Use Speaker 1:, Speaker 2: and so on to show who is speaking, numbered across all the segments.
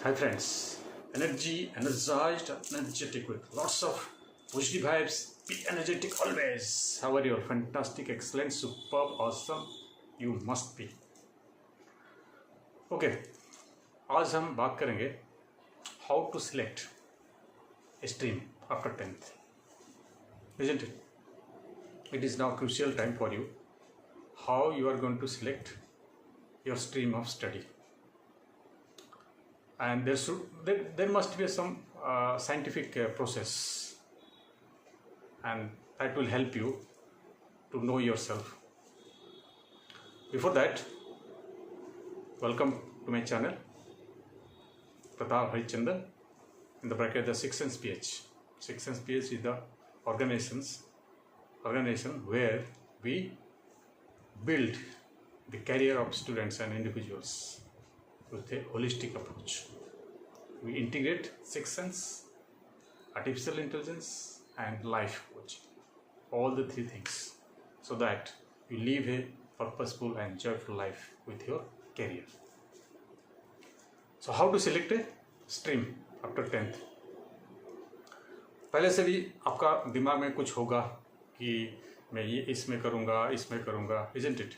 Speaker 1: Hi friends, energized, energetic with lots of positive vibes. Be energetic always. How are you? Fantastic, excellent, superb, awesome. You must be. Okay, आज हम बात करेंगे how to select a stream after 10th. Isn't it? It is now crucial time for you. How you are going to select your stream of study. And there must be some scientific process, and that will help you to know yourself. Before that, welcome to my channel, Pratap Harichandran, in the bracket the Sixth Sense PH. Sixth Sense PH is the organization where we build the career of students and individuals with a holistic approach. We integrate Sixth Sense, artificial intelligence, and life coaching, all the three things, so that you live a purposeful and joyful life with your career. So how to select a stream after 10th? पहले से भी आपका दिमाग में कुछ होगा कि मैं ये इसमें करूँगा, isn't it?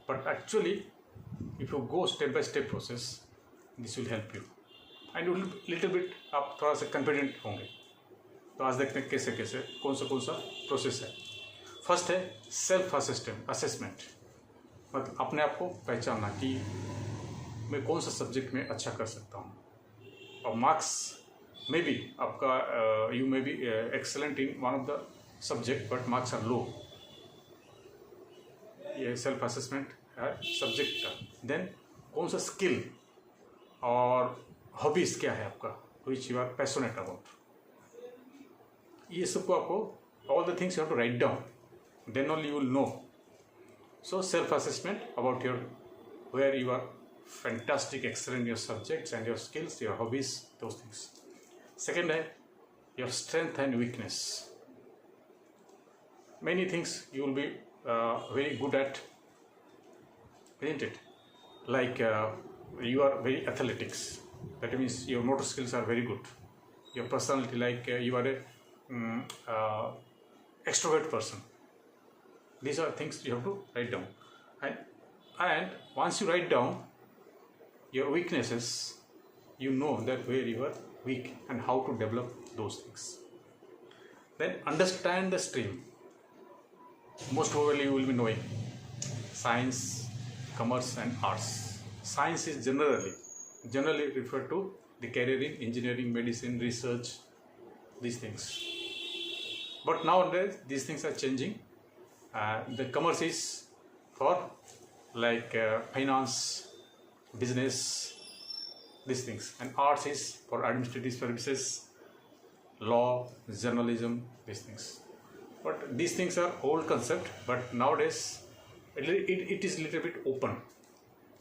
Speaker 1: But actually, if you go step by step process, this will help you, and little bit आप थोड़ा सा confident होंगे. तो आज देखते हैं कैसे कौन सा प्रोसेस है. फर्स्ट है सेल्फ असेसमेंट, मतलब अपने आप को पहचानना कि मैं कौन सा सब्जेक्ट में अच्छा कर सकता हूँ. और मार्क्स में भी आपका you may be excellent in one of the subject but marks are low. ये सेल्फ असेसमेंट है सब्जेक्ट का. देन कौन सा स्किल और हॉबीज़ क्या है आपका, which you are passionate about. ये सबको आपको all the things you have to write down, then only you will know. So self assessment about your where you are fantastic, excellent, your subjects and your skills, your hobbies, those things. Second है your strength and weakness. Many things you will be very good at, isn't it? Like you are very athletics, that means your motor skills are very good. Your personality, like you are a extrovert person. These are things you have to write down, and once you write down your weaknesses, you know that where you are weak and how to develop those things. Then understand the stream. Most probably you will be knowing science, commerce and arts. Science is generally referred to the career in engineering, medicine, research, these things. But nowadays these things are changing. The commerce is for like finance, business, these things, and arts is for administrative services, law, journalism, these things. But these things are old concept, but nowadays it is little bit open,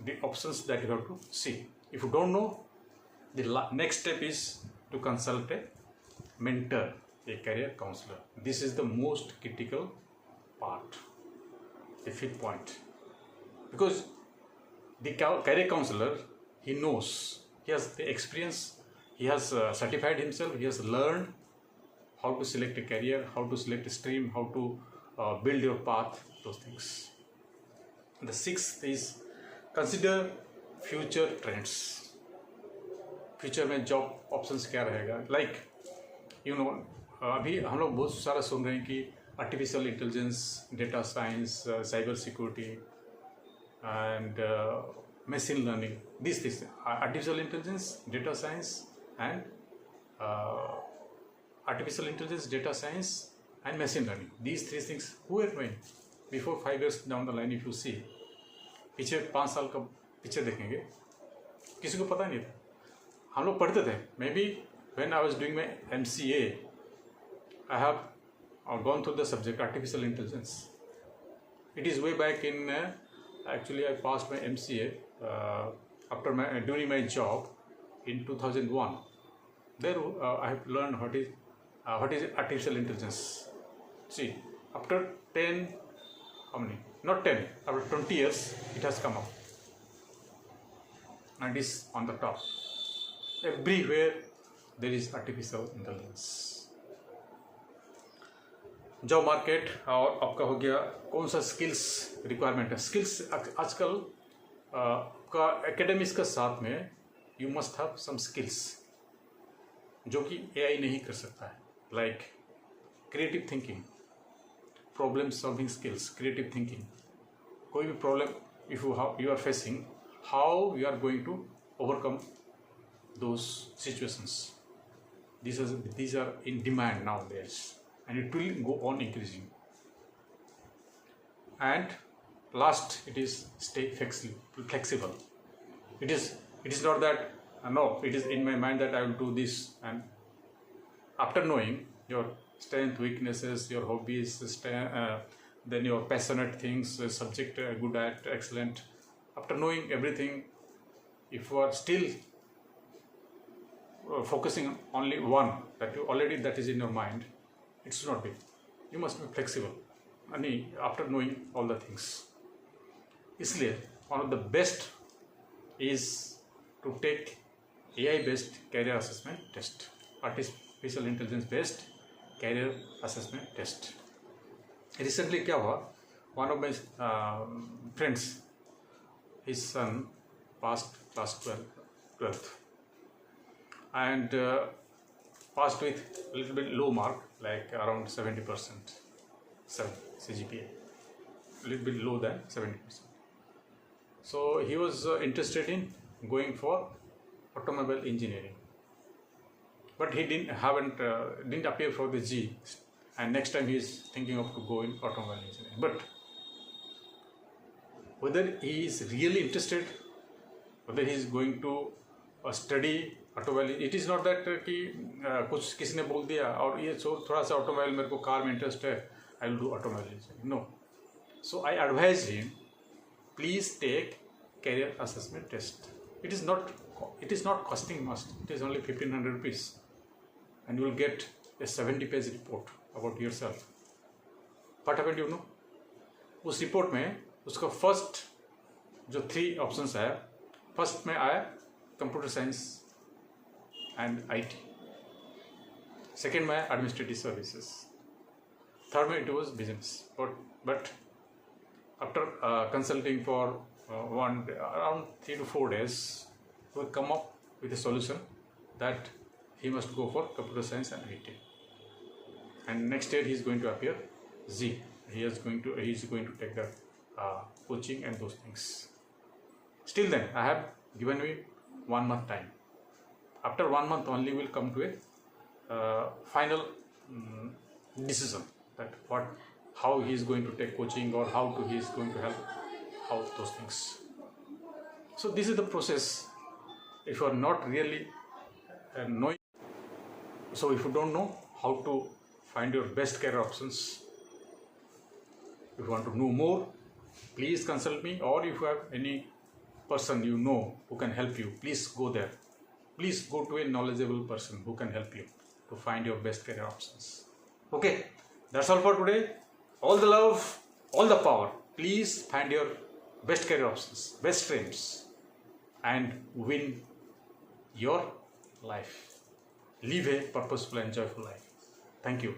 Speaker 1: the options that you have to see. If you don't know, the next step is to consult a mentor, a career counselor. This is the most critical part, the fifth point, because the career counselor, he knows, he has the experience, he has certified himself, he has learned how to select a career, how to select a stream, how to build your path, those things. The sixth is consider future trends. Future में job options क्या रहेगा. Like you know, अभी हम लोग बहुत सारा सुन रहे हैं कि artificial intelligence, data science, cyber security and machine learning. These things, artificial intelligence, data science, and artificial intelligence, data science, and machine learning. These three things who were doing before 5 years down the line. If you see, पीछे 5 साल का पीछे देखेंगे, किसी को पता नहीं था. हम लोग पढ़ते थे. Maybe when I was doing my MCA, I have gone through the subject artificial intelligence. It is way back in actually I passed my MCA during my job in 2001. There I have learned what is artificial intelligence. See, after 10, how many? Not 10. After 20 years, it has come up, and is on the top. everywhere there is artificial intelligence. Job market और आपका हो गया कौन सा skills requirement है. Skills आजकल का academics के साथ में you must have some skills जो कि एआई नहीं कर सकता है. Like creative thinking, problem solving skills, creative thinking. कोई भी problem if you are facing, how you are going to overcome those situations. These are in demand nowadays, and it will go on increasing. And last, it is stay flexible. It is not that no, it is in my mind that I will do this, and after knowing your strength, weaknesses, your hobbies, then your passionate things, subject good at, excellent. After knowing everything, if you are still focusing on only one that is in your mind, it should not be. You must be flexible. And after knowing all the things, इसलिए one of the best is to take AI based career assessment test, artificial intelligence based career assessment test. Recently क्या हुआ, one of my friends, his son passed class 12th and passed with a little bit low mark, like around 70%, 7 CGPA, a little bit low than 70%. So he was interested in going for automobile engineering, but he didn't appear for the G, and next time he is thinking of to go in automobile engineering. But whether he is really interested, whether he is going to study automobile, it is not that कि कुछ किसी ने बोल दिया और ये थोड़ा सा ऑटोमोबाइल मेरे को कार में इंटरेस्ट है, I will do automobile. No. So I advise him, please take career assessment test. It is not costing must. It is only 1500 rupees and you will get a 70-page report about yourself. What happened you know, उस report में उसका first जो 3 options है, first में आया computer science and IT. Second में administrative services. Third में it was business. But after consulting for around 3 to 4 days, we will come up with a solution that he must go for computer science and IT. And next year he is going to appear Z. He is going to take the coaching and those things. Still then, I have given him 1 month time. After 1 month only we will come to a final decision that how he is going to take coaching or he is going to help, how those things. So this is the process. If you are not really knowing, so if you don't know how to find your best career options, if you want to know more, please consult me, or if you have any person you know who can help you, please go there. Please go to a knowledgeable person who can help you to find your best career options. Okay, that's all for today. All the love, all the power. Please find your best career options, best streams, and win your life. Live a purposeful and joyful life. Thank you.